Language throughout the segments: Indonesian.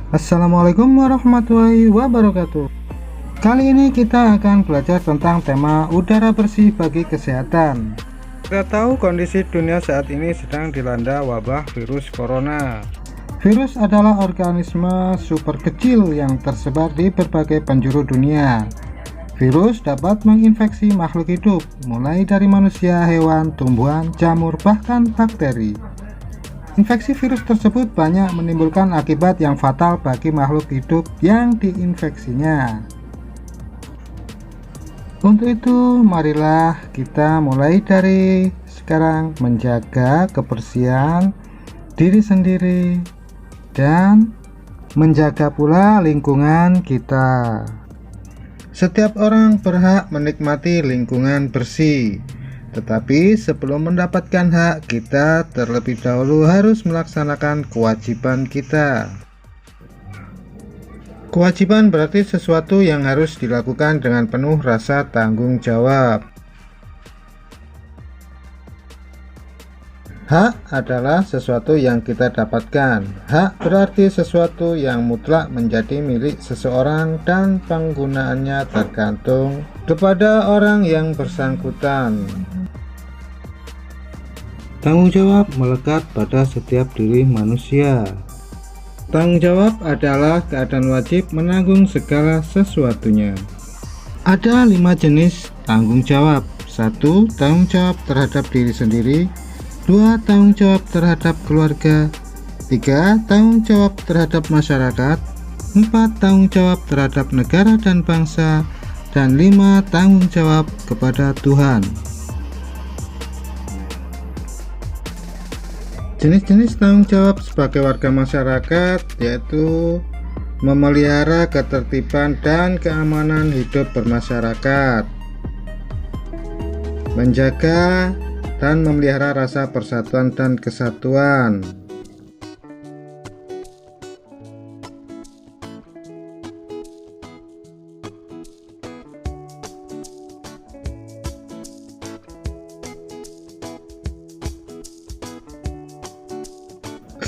Assalamualaikum warahmatullahi wabarakatuh. Kali ini kita akan belajar tentang tema udara bersih bagi kesehatan. Kita tahu kondisi dunia saat ini sedang dilanda wabah virus corona. Virus adalah organisme super kecil yang tersebar di berbagai penjuru dunia. Virus dapat menginfeksi makhluk hidup, mulai dari manusia, hewan, tumbuhan, jamur, bahkan bakteri. Infeksi virus tersebut banyak menimbulkan akibat yang fatal bagi makhluk hidup yang diinfeksinya. Untuk itu, marilah kita mulai dari sekarang menjaga kebersihan diri sendiri dan menjaga pula lingkungan kita. Setiap orang berhak menikmati lingkungan bersih. Tetapi sebelum mendapatkan hak, kita terlebih dahulu harus melaksanakan kewajiban kita. Kewajiban berarti sesuatu yang harus dilakukan dengan penuh rasa tanggung jawab. Hak adalah sesuatu yang kita dapatkan. Hak berarti sesuatu yang mutlak menjadi milik seseorang dan penggunaannya tergantung kepada orang yang bersangkutan. Tanggung jawab melekat pada setiap diri manusia. Tanggung jawab adalah keadaan wajib menanggung segala sesuatunya. Ada 5 jenis tanggung jawab. 1. Tanggung jawab terhadap diri sendiri. 2. Tanggung jawab terhadap keluarga. 3. Tanggung jawab terhadap masyarakat. 4. Tanggung jawab terhadap negara dan bangsa. Dan 5. Tanggung jawab kepada Tuhan. Jenis-jenis tanggung jawab sebagai warga masyarakat yaitu memelihara ketertiban dan keamanan hidup bermasyarakat, menjaga dan memelihara rasa persatuan dan kesatuan,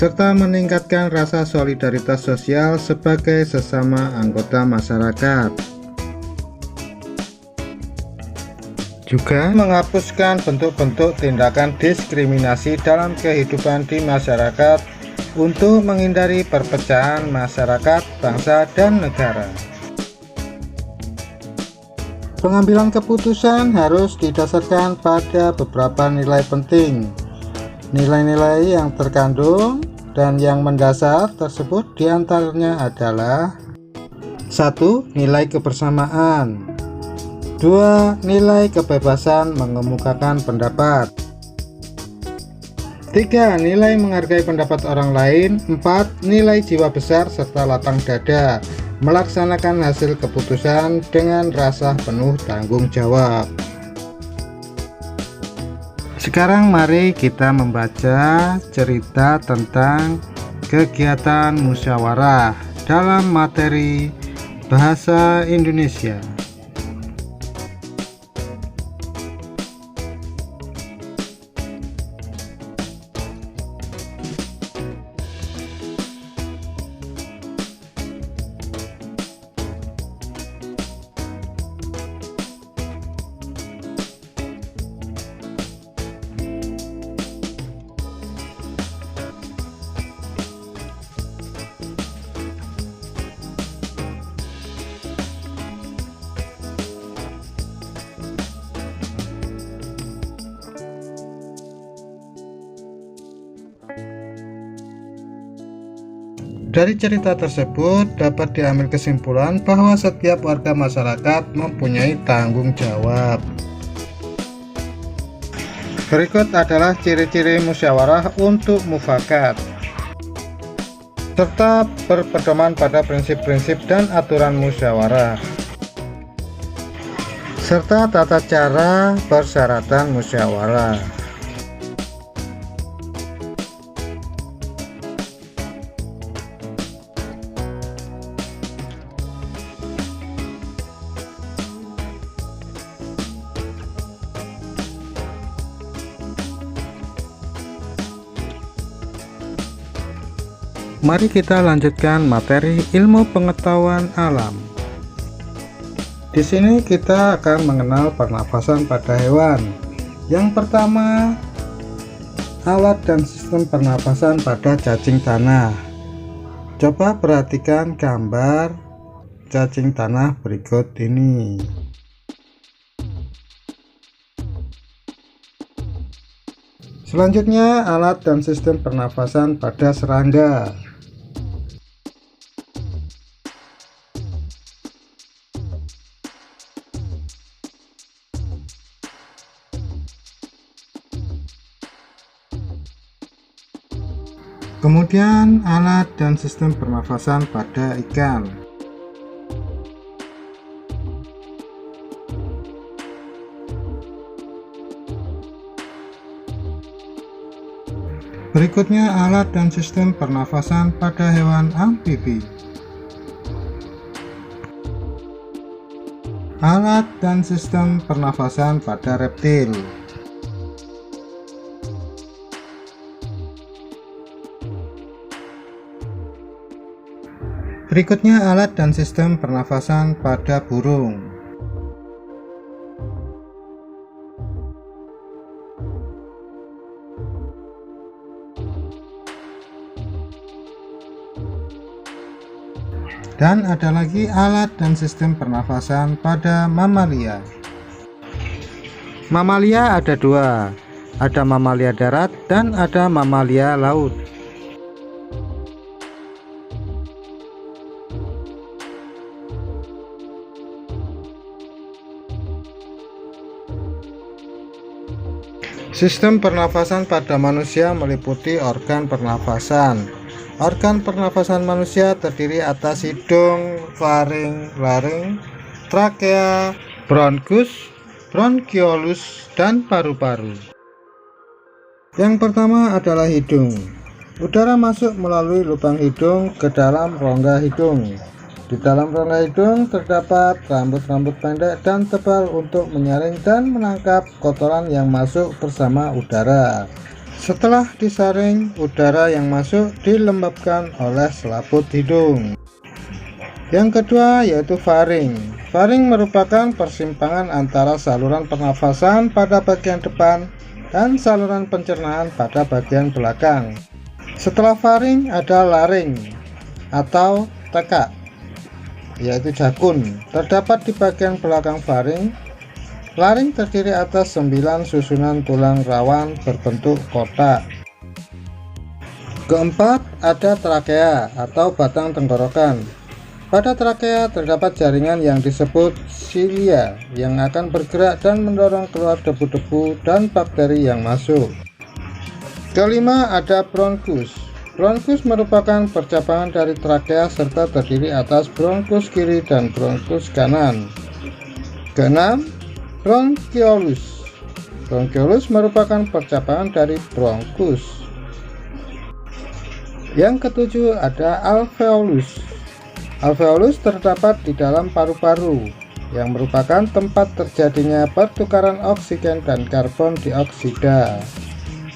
serta meningkatkan rasa solidaritas sosial sebagai sesama anggota masyarakat. Juga menghapuskan bentuk-bentuk tindakan diskriminasi dalam kehidupan di masyarakat untuk menghindari perpecahan masyarakat, bangsa, dan negara. Pengambilan keputusan harus didasarkan pada beberapa nilai penting. Nilai-nilai yang terkandung dan yang mendasar tersebut diantaranya adalah 1. Nilai kebersamaan. 2. Nilai kebebasan mengemukakan pendapat. 3. Nilai menghargai pendapat orang lain. 4. Nilai jiwa besar serta lapang dada melaksanakan hasil keputusan dengan rasa penuh tanggung jawab. Sekarang mari kita membaca cerita tentang kegiatan musyawarah dalam materi bahasa Indonesia. Dari cerita tersebut dapat diambil kesimpulan bahwa setiap warga masyarakat mempunyai tanggung jawab. Berikut adalah ciri-ciri musyawarah untuk mufakat, serta berpedoman pada prinsip-prinsip dan aturan musyawarah, serta tata cara persyaratan musyawarah. Mari kita lanjutkan materi ilmu pengetahuan alam. Di sini kita akan mengenal pernafasan pada hewan. Yang pertama, alat dan sistem pernafasan pada cacing tanah. Coba perhatikan gambar cacing tanah berikut ini. Selanjutnya, alat dan sistem pernafasan pada serangga. Kemudian, alat dan sistem pernafasan pada ikan. Berikutnya, alat dan sistem pernafasan pada hewan amfibi. Alat dan sistem pernafasan pada reptil. Berikutnya, alat dan sistem pernafasan pada burung. Dan ada lagi alat dan sistem pernafasan pada mamalia. Mamalia ada dua, ada mamalia darat dan ada mamalia laut. Sistem pernafasan pada manusia meliputi organ pernafasan. Organ pernafasan manusia terdiri atas hidung, faring, laring, trakea, bronkus, bronkiolus, dan paru-paru. Yang pertama adalah hidung. Udara masuk melalui lubang hidung ke dalam rongga hidung. Di dalam rongga hidung terdapat rambut-rambut pendek dan tebal untuk menyaring dan menangkap kotoran yang masuk bersama udara. Setelah disaring, udara yang masuk dilembabkan oleh selaput hidung. Yang kedua yaitu faring. Faring merupakan persimpangan antara saluran pernafasan pada bagian depan dan saluran pencernaan pada bagian belakang. Setelah faring ada laring atau tekak, yaitu jakun, terdapat di bagian belakang faring. Laring terdiri atas 9 susunan tulang rawan berbentuk kotak. Keempat, ada trakea atau batang tenggorokan. Pada trakea terdapat jaringan yang disebut silia yang akan bergerak dan mendorong keluar debu-debu dan bakteri yang masuk. Kelima, ada bronkus. Bronkus merupakan percabangan dari trakea serta terdiri atas bronkus kiri dan bronkus kanan. Keenam, bronkiolus. Bronkiolus merupakan percabangan dari bronkus. Yang ketujuh ada alveolus. Alveolus terdapat di dalam paru-paru yang merupakan tempat terjadinya pertukaran oksigen dan karbon dioksida.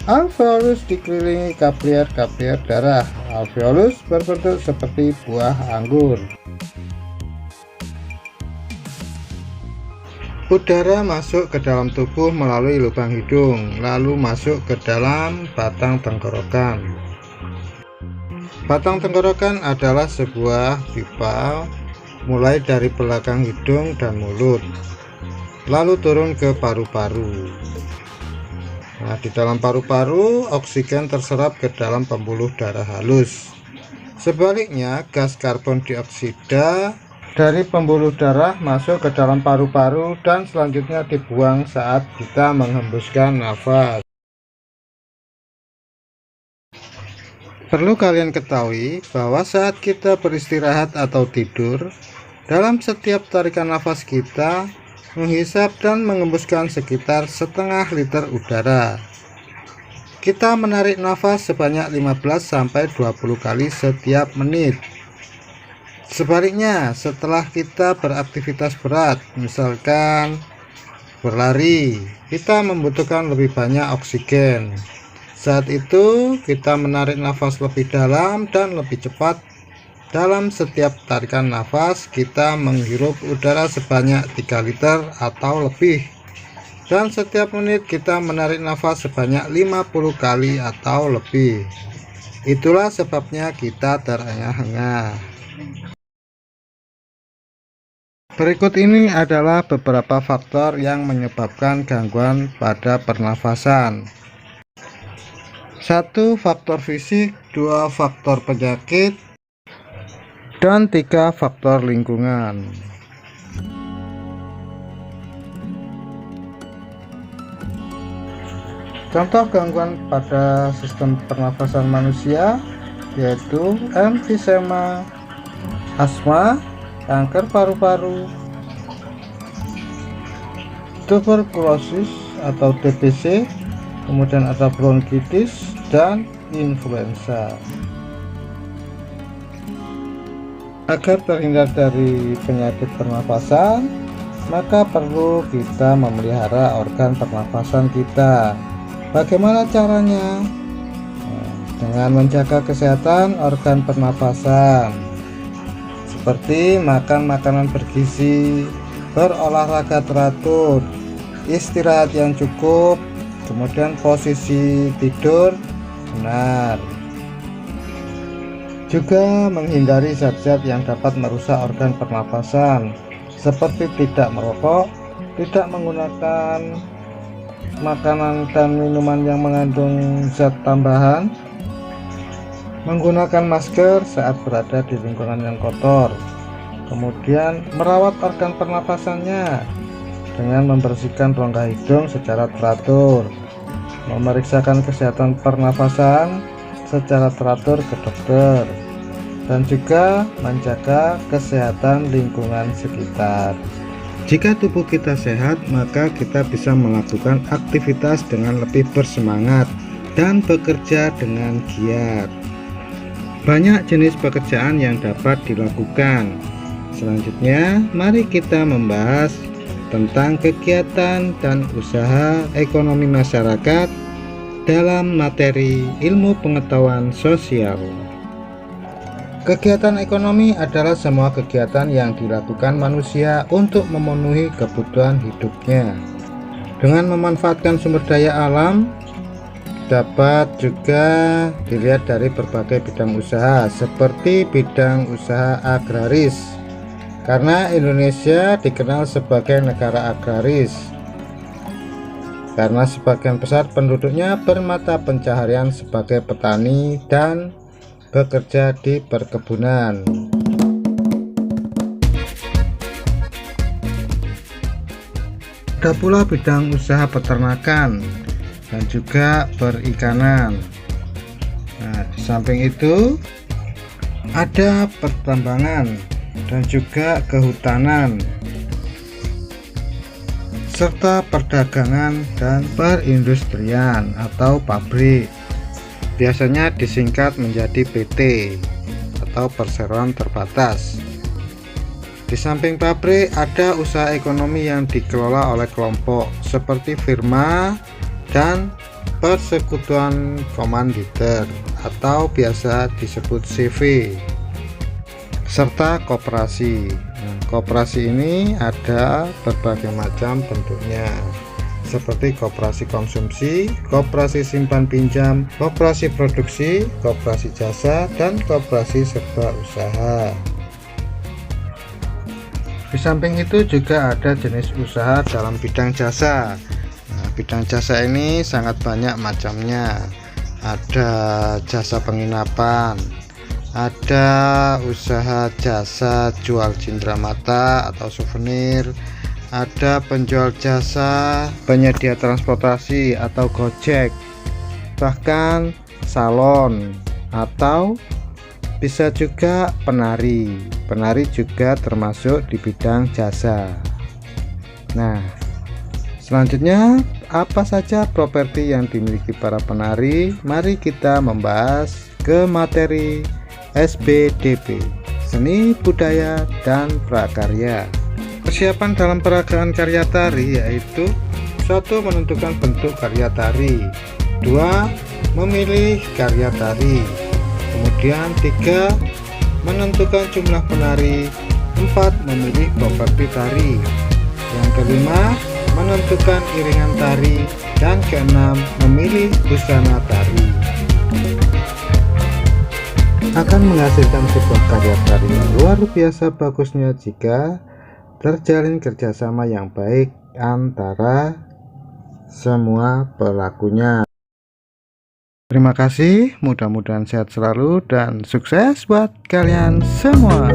Alveolus dikelilingi kapier-kapier darah. Alveolus berbentuk seperti buah anggur. Udara masuk ke dalam tubuh melalui lubang hidung, lalu masuk ke dalam batang tenggorokan. Batang tenggorokan adalah sebuah pipa mulai dari belakang hidung dan mulut, lalu turun ke paru-paru. Nah, di dalam paru-paru, oksigen terserap ke dalam pembuluh darah halus. Sebaliknya, gas karbon dioksida dari pembuluh darah masuk ke dalam paru-paru dan selanjutnya dibuang saat kita menghembuskan nafas. Perlu kalian ketahui bahwa saat kita beristirahat atau tidur, dalam setiap tarikan nafas kita menghisap dan mengembuskan sekitar setengah liter udara. Kita menarik nafas sebanyak 15-20 kali setiap menit. Sebaliknya, setelah kita beraktivitas berat, misalkan berlari, kita membutuhkan lebih banyak oksigen. Saat itu kita menarik nafas lebih dalam dan lebih cepat. Dalam setiap tarikan nafas kita menghirup udara sebanyak 3 liter atau lebih, dan setiap menit kita menarik nafas sebanyak 50 kali atau lebih. Itulah sebabnya kita terengah-engah. Berikut ini adalah beberapa faktor yang menyebabkan gangguan pada pernafasan. 1. Faktor fisik, 2. Faktor penyakit, dan 3. Faktor lingkungan. Contoh gangguan pada sistem pernafasan manusia yaitu emfisema, asma, kanker paru-paru, tuberkulosis atau TBC, kemudian ada bronkitis dan influenza. Agar terhindar dari penyakit pernafasan, maka perlu kita memelihara organ pernafasan kita. Bagaimana caranya? Dengan menjaga kesehatan organ pernafasan, seperti makan makanan bergizi, berolahraga teratur, istirahat yang cukup, kemudian posisi tidur benar. Juga menghindari zat-zat yang dapat merusak organ pernafasan, seperti tidak merokok, tidak menggunakan makanan dan minuman yang mengandung zat tambahan, menggunakan masker saat berada di lingkungan yang kotor, kemudian merawat organ pernafasannya dengan membersihkan rongga hidung secara teratur, memeriksakan kesehatan pernafasan secara teratur ke dokter, dan juga menjaga kesehatan lingkungan sekitar. Jika tubuh kita sehat, maka kita bisa melakukan aktivitas dengan lebih bersemangat dan bekerja dengan giat. Banyak jenis pekerjaan yang dapat dilakukan. Selanjutnya, mari kita membahas tentang kegiatan dan usaha ekonomi masyarakat dalam materi ilmu pengetahuan sosial. Kegiatan ekonomi adalah semua kegiatan yang dilakukan manusia untuk memenuhi kebutuhan hidupnya. Dengan memanfaatkan sumber daya alam, dapat juga dilihat dari berbagai bidang usaha, seperti bidang usaha agraris, karena Indonesia dikenal sebagai negara agraris, karena sebagian besar penduduknya bermata pencaharian sebagai petani dan bekerja di perkebunan. Ada pula bidang usaha peternakan dan juga perikanan. Nah, di samping itu ada pertambangan dan juga kehutanan, serta perdagangan dan perindustrian atau pabrik, biasanya disingkat menjadi PT atau perseroan terbatas. Di samping pabrik, ada usaha ekonomi yang dikelola oleh kelompok seperti firma dan persekutuan komanditer atau biasa disebut CV, serta koperasi. Koperasi ini ada berbagai macam bentuknya, seperti koperasi konsumsi, koperasi simpan pinjam, koperasi produksi, koperasi jasa, dan koperasi serba usaha. Di samping itu juga ada jenis usaha dalam bidang jasa. Nah, bidang jasa ini sangat banyak macamnya. Ada jasa penginapan, ada usaha jasa jual cindramata atau souvenir, ada penjual jasa penyedia transportasi atau Gojek, bahkan salon, atau bisa juga penari. Penari juga termasuk di bidang jasa. Nah, selanjutnya apa saja properti yang dimiliki para penari? Mari kita membahas ke materi SBDP, seni budaya dan prakarya. Persiapan dalam peragaan karya tari yaitu: 1. Menentukan bentuk karya tari, 2. memilih karya tari. Kemudian 3. Menentukan jumlah penari. 4. Memilih properti tari. Yang kelima, menentukan iringan tari. Dan keenam, memilih busana tari. Akan menghasilkan sebuah karya tari yang luar biasa bagusnya jika terjalin kerjasama yang baik antara semua pelakunya. Terima kasih, mudah-mudahan sehat selalu dan sukses buat kalian semua.